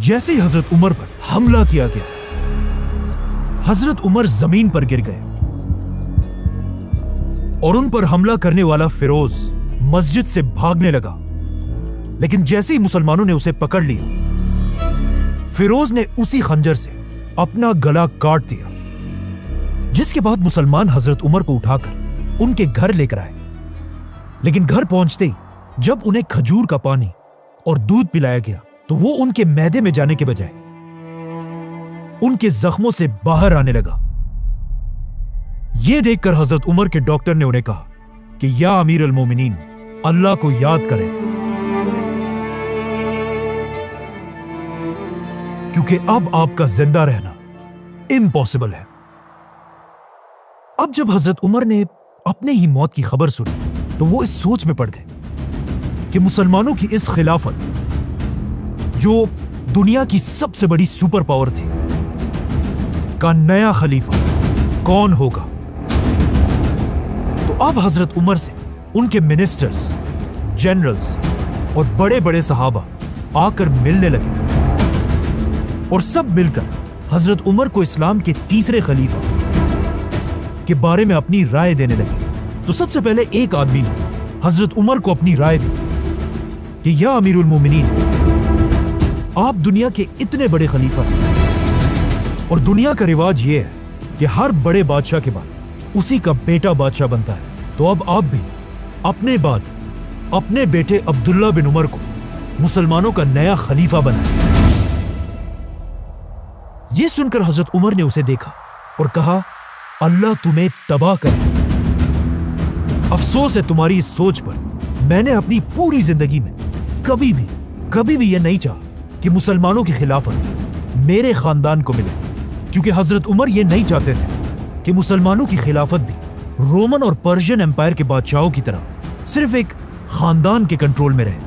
جیسے ہی حضرت عمر پر حملہ کیا گیا، حضرت عمر زمین پر گر گئے اور ان پر حملہ کرنے والا فیروز مسجد سے بھاگنے لگا، لیکن جیسے ہی مسلمانوں نے اسے پکڑ لیا، فیروز نے اسی خنجر سے اپنا گلا کاٹ دیا، جس کے بعد مسلمان حضرت عمر کو اٹھا کر ان کے گھر لے کر آئے، لیکن گھر پہنچتے ہی جب انہیں کھجور کا پانی اور دودھ پلایا گیا تو وہ ان کے معدے میں جانے کے بجائے ان کے زخموں سے باہر آنے لگا۔ یہ دیکھ کر حضرت عمر کے ڈاکٹر نے انہیں کہا کہ یا امیر المومنین، اللہ کو یاد کریں، کیونکہ اب آپ کا زندہ رہنا امپاسبل ہے۔ اب جب حضرت عمر نے اپنے ہی موت کی خبر سنی تو وہ اس سوچ میں پڑ گئے کہ مسلمانوں کی اس خلافت، جو دنیا کی سب سے بڑی سپر پاور تھی، کا نیا خلیفہ کون ہوگا۔ تو اب حضرت عمر سے ان کے منسٹرز، جنرلز اور بڑے بڑے صحابہ آ کر ملنے لگے اور سب مل کر حضرت عمر کو اسلام کے تیسرے خلیفہ کے بارے میں اپنی رائے دینے لگے۔ تو سب سے پہلے ایک آدمی نے حضرت عمر کو اپنی رائے دی کہ یا امیر المومنین، آپ دنیا کے اتنے بڑے خلیفہ ہیں اور دنیا کا رواج یہ ہے کہ ہر بڑے بادشاہ کے بعد اسی کا بیٹا بادشاہ بنتا ہے، تو اب آپ بھی اپنے بعد اپنے بیٹے عبداللہ بن عمر کو مسلمانوں کا نیا خلیفہ بنائیں۔ یہ سن کر حضرت عمر نے اسے دیکھا اور کہا، اللہ تمہیں تباہ کرے، افسوس ہے تمہاری اس سوچ پر۔ میں نے اپنی پوری زندگی میں کبھی بھی یہ نہیں چاہا کہ مسلمانوں کی خلافت میرے خاندان کو ملے، کیونکہ حضرت عمر یہ نہیں چاہتے تھے کہ مسلمانوں کی خلافت بھی رومن اور پرشین امپائر کے بادشاہوں کی طرح صرف ایک خاندان کے کنٹرول میں رہے۔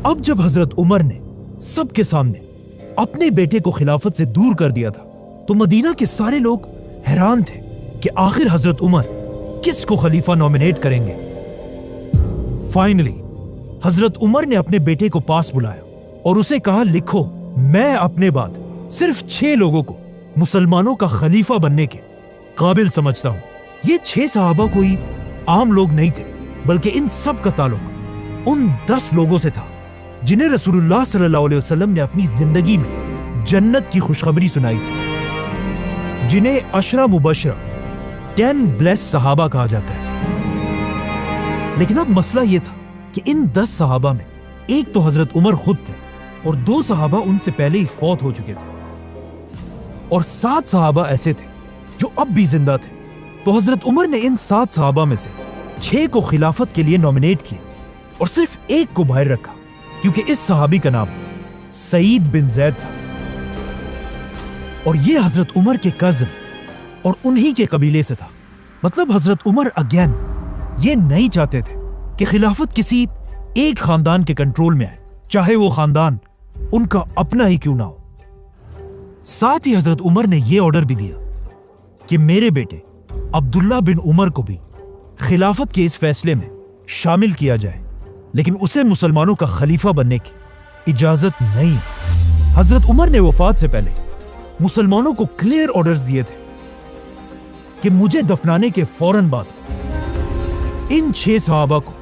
اب جب حضرت عمر نے سب کے سامنے اپنے بیٹے کو خلافت سے دور کر دیا تھا تو مدینہ کے سارے لوگ حیران تھے کہ آخر حضرت عمر کس کو خلیفہ نومینیٹ کریں گے۔ فائنلی حضرت عمر نے اپنے بیٹے کو پاس بلایا اور اسے کہا، لکھو، میں اپنے بعد صرف 6 لوگوں کو مسلمانوں کا خلیفہ بننے کے قابل سمجھتا ہوں۔ یہ 6 صحابہ کوئی عام لوگ نہیں تھے، بلکہ ان سب کا تعلق ان 10 لوگوں سے تھا جنہیں رسول اللہ صلی اللہ علیہ وسلم نے اپنی زندگی میں جنت کی خوشخبری سنائی تھی، جنہیں عشرہ مبشرہ 10 بلیس صحابہ کہا جاتا ہے۔ لیکن اب مسئلہ یہ تھا کہ ان 10 صحابہ میں ایک تو حضرت عمر خود تھے اور 2 صحابہ ان سے پہلے ہی فوت ہو چکے تھے، اور 7 صحابہ ایسے تھے جو اب بھی زندہ تھے۔ تو حضرت عمر نے ان 7 صحابہ میں سے 6 کو خلافت کے لیے نومینیٹ کیا اور صرف ایک کو باہر رکھا، کیونکہ اس صحابی کا نام سعید بن زید تھا، اور یہ حضرت عمر کے کزن اور انہی کے قبیلے سے تھا۔ مطلب حضرت عمر اگین یہ نہیں چاہتے تھے کہ خلافت کسی ایک خاندان کے کنٹرول میں آئے، چاہے وہ خاندان ان کا اپنا ہی کیوں نہ ہو۔ ساتھ ہی حضرت عمر نے یہ آرڈر بھی دیا کہ میرے بیٹے عبداللہ بن عمر کو بھی خلافت کے اس فیصلے میں شامل کیا جائے، لیکن اسے مسلمانوں کا خلیفہ بننے کی اجازت نہیں۔ حضرت عمر نے وفات سے پہلے مسلمانوں کو کلیئر آرڈرز دیے تھے کہ مجھے دفنانے کے فوراً بعد ان 6 صحابہ کو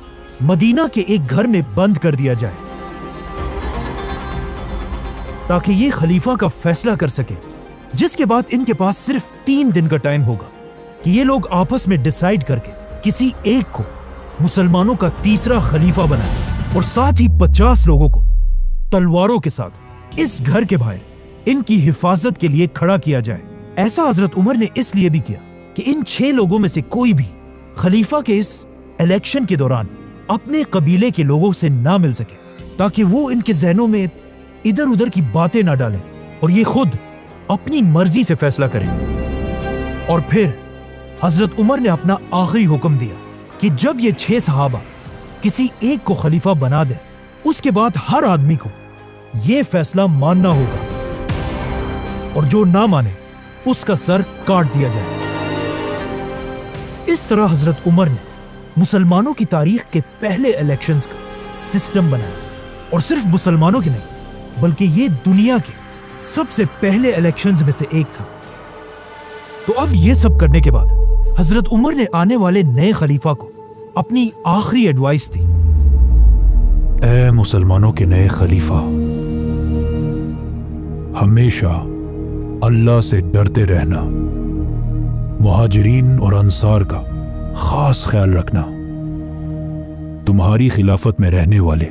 مدینہ کے ایک گھر میں بند کر دیا جائے تاکہ یہ خلیفہ کا فیصلہ کر سکے، جس کے بعد ان کے پاس صرف 3 دن کا ٹائم ہوگا کہ یہ لوگ آپس میں ڈیسائیڈ کر کے کسی ایک کو مسلمانوں کا تیسرا خلیفہ بنائیں، اور ساتھ ہی 50 لوگوں کو تلواروں کے ساتھ اس گھر کے باہر ان کی حفاظت کے لیے کھڑا کیا جائے۔ ایسا حضرت عمر نے اس لیے بھی کیا کہ ان 6 لوگوں میں سے کوئی بھی خلیفہ کے اس الیکشن کے دوران اپنے قبیلے کے لوگوں سے نہ مل سکے، تاکہ وہ ان کے ذہنوں میں ادھر ادھر کی باتیں نہ ڈالیں اور یہ خود اپنی مرضی سے فیصلہ کریں۔ اور پھر حضرت عمر نے اپنا آخری حکم دیا کہ جب یہ 6 صحابہ کسی ایک کو خلیفہ بنا دیں، اس کے بعد ہر آدمی کو یہ فیصلہ ماننا ہوگا، اور جو نہ مانے اس کا سر کاٹ دیا جائے۔ اس طرح حضرت عمر نے مسلمانوں کی تاریخ کے پہلے الیکشنز کا سسٹم بنایا، اور صرف مسلمانوں کی نہیں बल्कि ये दुनिया के सबसे पहले इलेक्शंस में से एक था। तो अब ये सब करने के बाद हजरत उमर ने आने वाले नए खलीफा को अपनी आखिरी एडवाइस दी। ए मुसलमानों के नए खलीफा, हमेशा अल्लाह से डरते रहना, मुहाजिरीन और अंसार का खास ख्याल रखना, तुम्हारी खिलाफत में रहने वाले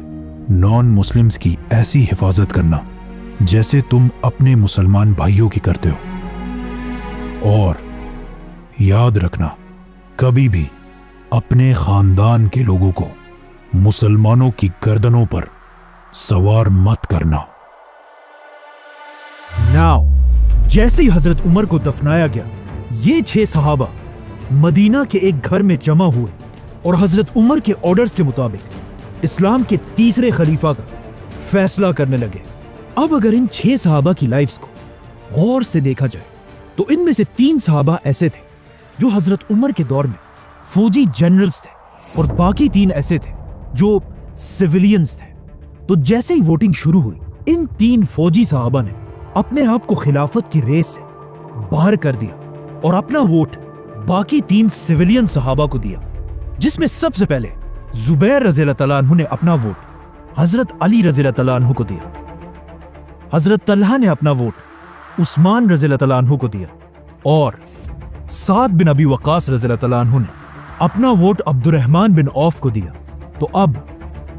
नॉन मुस्लिम्स की ऐसी हिफाजत करना जैसे तुम अपने मुसलमान भाइयों की करते हो, और याद रखना कभी भी अपने खानदान के लोगों को मुसलमानों की गर्दनों पर सवार मत करना। नाउ जैसे ही हजरत उमर को दफनाया गया, ये 6 सहाबा मदीना के एक घर में जमा हुए और हजरत उमर के ऑर्डर्स के मुताबिक इस्लाम के तीसरे खलीफा का फैसला करने लगे। अब अगर इन 6 सहाबा की लाइफ्स को गौर से देखा जाए तो इनमें से 3 सहाबा ऐसे थे जो हजरत उमर के दौर में फौजी जनरल्स थे और बाकी 3 ऐसे थे जो सिविलियंस थे। तो जैसे ही वोटिंग शुरू हुई, इन 3 फौजी सहाबा ने अपने आप को खिलाफत की रेस से बाहर कर दिया और अपना वोट बाकी 3 सिविलियन सहाबा को दिया, जिसमें सबसे पहले जुबैर रज़ियल्लाहु तआला अन्हु ने अपना वोट हजरत अली रज़ियल्लाहु तआला अन्हु को दिया। हजरत तल्हा ने अपना वोट उस्मान रज़ियल्लाहु तआला अन्हु को दिया और साद बिन अबी वक्कास रज़ियल्लाहु तआला अन्हु ने अपना वोट अब्दुर्रहमान बिन औफ को दिया। तो अब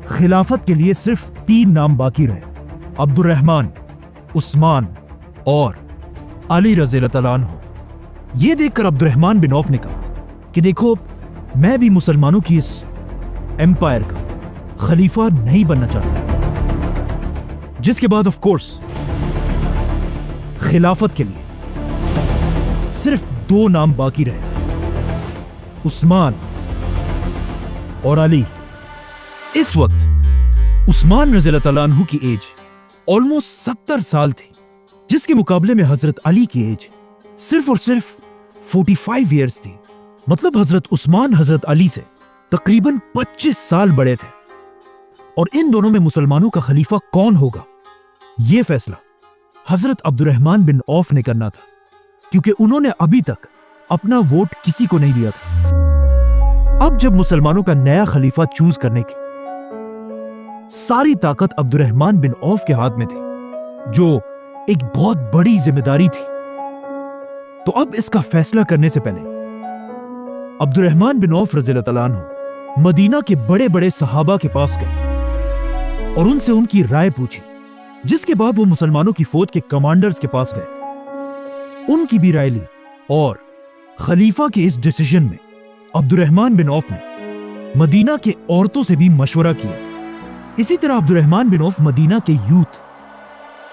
खिलाफत के लिए सिर्फ 3 नाम बाकी रहे, अब्दुर्रहमान, उस्मान और अली रज़ियल्लाहु तआला अन्हु। ये देखकर अब्दुर्रहमान बिन औफ ने कहा कि देखो, मैं भी मुसलमानों की इस एम्पायर का खलीफा नहीं बनना चाहता। जिसके बाद ऑफ कोर्स खिलाफत के लिए सिर्फ 2 नाम बाकी रहे, उस्मान और अली। इस वक्त उस्मान रज़ियल्लाहु तआला अन्हु की एज ऑलमोस्ट 70 साल थी, जिसके मुकाबले में हजरत अली की एज सिर्फ और सिर्फ 45 ईयर्स थी। मतलब हजरत उस्मान हजरत अली से तकरीबन 25 साल बड़े थे। और इन दोनों में मुसलमानों का खलीफा कौन होगा, यह फैसला हजरत अब्दुर्रहमान बिन औफ ने करना था, क्योंकि उन्होंने अभी तक अपना वोट किसी को नहीं दिया था। अब जब मुसलमानों का नया खलीफा चूज करने की सारी ताकत अब्दुर्रहमान बिन औफ के हाथ में थी, जो एक बहुत बड़ी जिम्मेदारी थी, तो अब इसका फैसला करने से पहले अब्दुर्रहमान बिन औफ रज़ियल्लाहु तआला अन्हु मदीना के बड़े बड़े सहाबा के पास गए और उनसे उनकी राय पूछी। जिसके बाद वो मुसलमानों की फौज के कमांडर्स के पास गए, उनकी भी राय ली और खलीफा के इस डिसीजन में अब्दुर्रहमान बिन औफ ने मदीना के औरतों से भी मशवरा किया। इसी तरह अब्दुर्रहमान बिन औफ मदीना के यूथ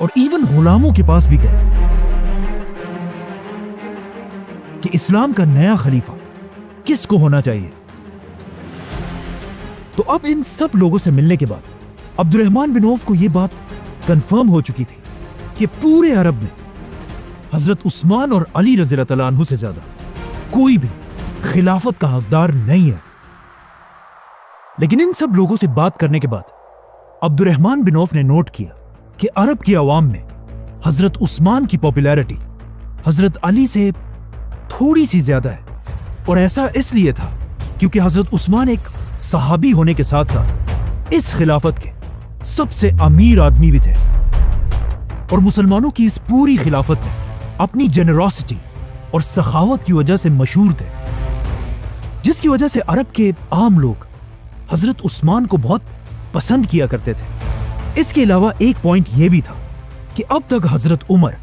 और इवन गुलामों के पास भी गए कि इस्लाम का नया खलीफा किसको होना चाहिए। तो अब इन सब लोगों से मिलने के बाद अब्दुर्रहमान बिन औफ को यह बात कंफर्म हो चुकी थी कि पूरे अरब में हजरत उस्मान और अली रज़ियल्लाहु तआला अन्हु से ज्यादा कोई भी खिलाफत का हकदार नहीं है। लेकिन इन सब लोगों से बात करने के बाद अब्दुर्रहमान बिन औफ ने नोट किया कि अरब की आवाम में हजरत उस्मान की पॉपुलैरिटी हजरत अली से थोड़ी सी ज्यादा है। और ऐसा इसलिए था क्योंकि हजरत उस्मान एक सहाबी होने के साथ साथ इस खिलाफत के सबसे अमीर आदमी भी थे और मुसलमानों की इस पूरी खिलाफत में अपनी जेनरोसिटी और सखावत की वजह से मशहूर थे, जिसकी वजह से अरब के आम लोग हजरत उस्मान को बहुत पसंद किया करते थे। इसके अलावा एक पॉइंट यह भी था कि अब तक हजरत उमर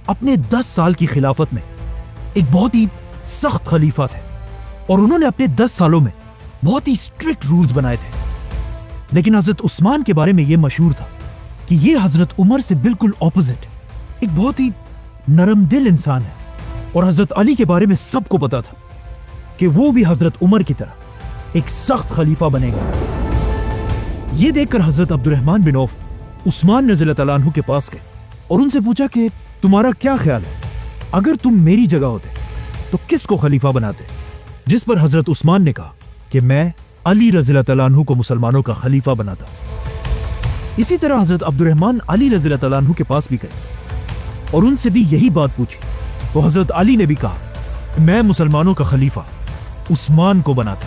अपने 10 साल की खिलाफत में एक बहुत ही सख्त खलीफा थे और उन्होंने अपने 10 सालों में बहुत ही स्ट्रिक्ट रूल्स बनाए थे। लेकिन हजरत उस्मान के बारे में यह मशहूर था कि यह हजरत उमर से बिल्कुल ऑपोजिट एक बहुत ही नरम दिल इंसान है। और हजरत अली के बारे में सबको पता था कि वो भी हजरत उमर की तरह एक सख्त खलीफा बनेगा। यह देखकर हजरत अब्दुर्रहमान बिन औफ उस्मान रज़ियल्लाहु तआला अन्हु के पास गए और उनसे पूछा कि तुम्हारा क्या ख्याल है, अगर तुम मेरी जगह होते तो किसको खलीफा बनाते। जिस पर हजरत उस्मान ने कहा कि मैं अली रज़ियल्लाहु तआला अन्हु को मुसलमानों का खलीफा बनाता। इसी तरह हजरत अब्दुर्रहमान अली रज़ी अल्लाह तआला अन्हु के पास भी गए और उनसे भी यही बात पूछी। तो हजरत अली ने भी कहा मैं मुसलमानों का खलीफा उस्मान को बनाता।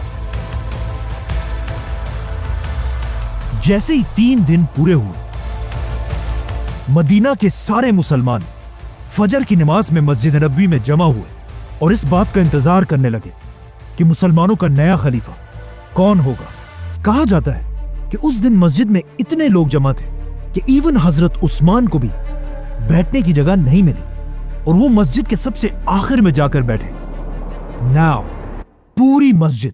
जैसे ही 3 दिन पूरे हुए, मदीना के सारे मुसलमान फजर की नमाज में मस्जिद नबवी में जमा हुए और इस बात का इंतजार करने लगे कि मुसलमानों का नया खलीफा कौन होगा। कहा जाता है कि उस दिन मस्जिद में इतने लोग जमा थे कि इवन हजरत उस्मान को भी बैठने की जगह नहीं मिली और वो मस्जिद के सबसे आखिर में जाकर बैठे। नाउ पूरी मस्जिद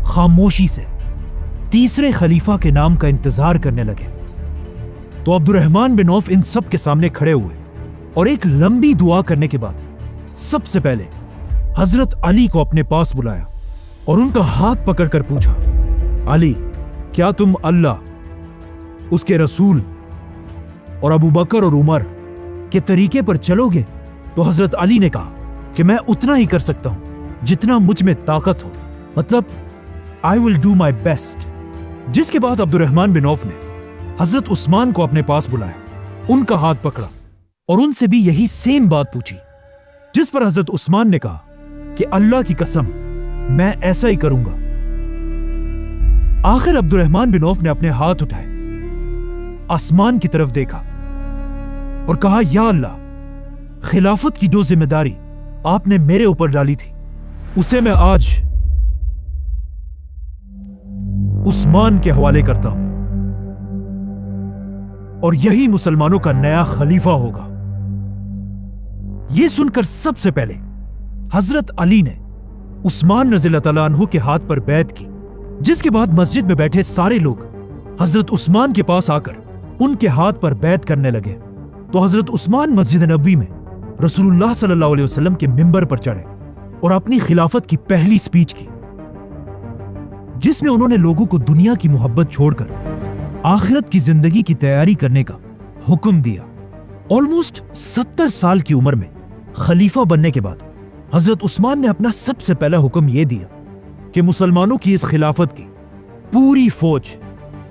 खामोशी से तीसरे खलीफा के नाम का इंतजार करने लगे। तो अब्दुर्रहमान बिन औफ इन सब के सामने खड़े हुए और एक लंबी दुआ करने के बाद सबसे पहले हजरत अली को अपने पास बुलाया और उनका हाथ पकड़कर पूछा, अली, क्या तुम अल्लाह, उसके रसूल और अबू बकर और उमर के तरीके पर चलोगे? तो हजरत अली ने कहा कि मैं उतना ही कर सकता हूं जितना मुझ में ताकत हो, मतलब I will do my best. जिसके बाद अब्दुर्रहमान बिन औफ ने हजरत उस्मान को अपने पास बुलाया, उनका हाथ पकड़ा और उनसे भी यही सेम बात पूछी, जिस पर हजरत उस्मान ने कहा कि अल्लाह की कसम मैं ऐसा ही करूंगा। आखिर अब्दुर्रहमान बिन औफ ने अपने हाथ उठाए, आसमान की तरफ देखा और कहा, या अल्लाह, खिलाफत की जो जिम्मेदारी आपने मेरे ऊपर डाली थी उसे मैं आज उस्मान के हवाले करता हूं और यही मुसलमानों का नया खलीफा होगा। यह सुनकर सबसे पहले हजरत अली ने उस्मान रज़ी अल्लाह तआला अन्हु के हाथ पर बैत की, जिसके बाद मस्जिद में बैठे सारे लोग हजरत उस्मान के पास आकर उनके हाथ पर बैत करने लगे। तो हजरत उस्मान मस्जिद नबवी में रसूलुल्लाह सल्लल्लाहु अलैहि वसल्लम के मिंबर पर चढ़े और अपनी खिलाफत की पहली स्पीच की, जिसमें उन्होंने लोगों को दुनिया की मोहब्बत छोड़कर आखिरत की जिंदगी की तैयारी करने का हुक्म दिया। ऑलमोस्ट 70 साल की उम्र में खलीफा बनने के बाद हजरत उस्मान ने अपना सबसे पहला हुक्म यह दिया कि मुसलमानों की इस खिलाफत की पूरी फौज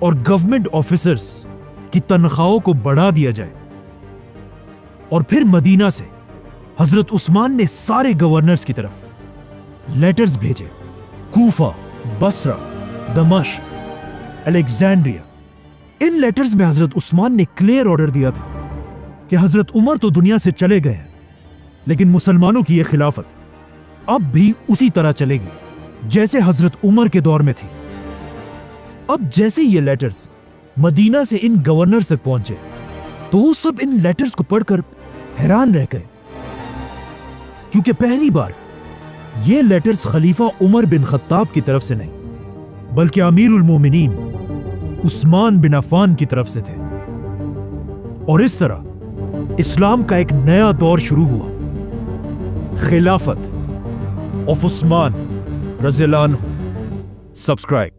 और गवर्नमेंट ऑफिसर्स की तनख्वाहों को बढ़ा दिया जाए। और फिर मदीना से हजरत उस्मान ने सारे गवर्नर्स की तरफ लेटर्स भेजे, कूफा, बसरा, दमश्क, अलेक्जेंड्रिया। इन लेटर्स में हजरत उस्मान ने क्लियर ऑर्डर दिया था कि हजरत उमर तो दुनिया से चले गए हैं, लेकिन मुसलमानों की यह खिलाफत अब भी उसी तरह चलेगी जैसे हजरत उमर के दौर में थी। अब जैसे ये लेटर्स मदीना से इन गवर्नर तक पहुंचे तो वो सब इन लेटर्स को पढ़कर हैरान रह गए, क्योंकि पहली बार ये लेटर्स खलीफा उमर बिन खत्ताब की तरफ से नहीं बल्कि अमीरुल मोमिनीन उस्मान बिन अफ़ान की तरफ से थे। और इस तरह इस्लाम का एक नया दौर शुरू हुआ, खिलाफत ऑफ उस्मान रज़ियल्लाहु अन्हु। सब्सक्राइब।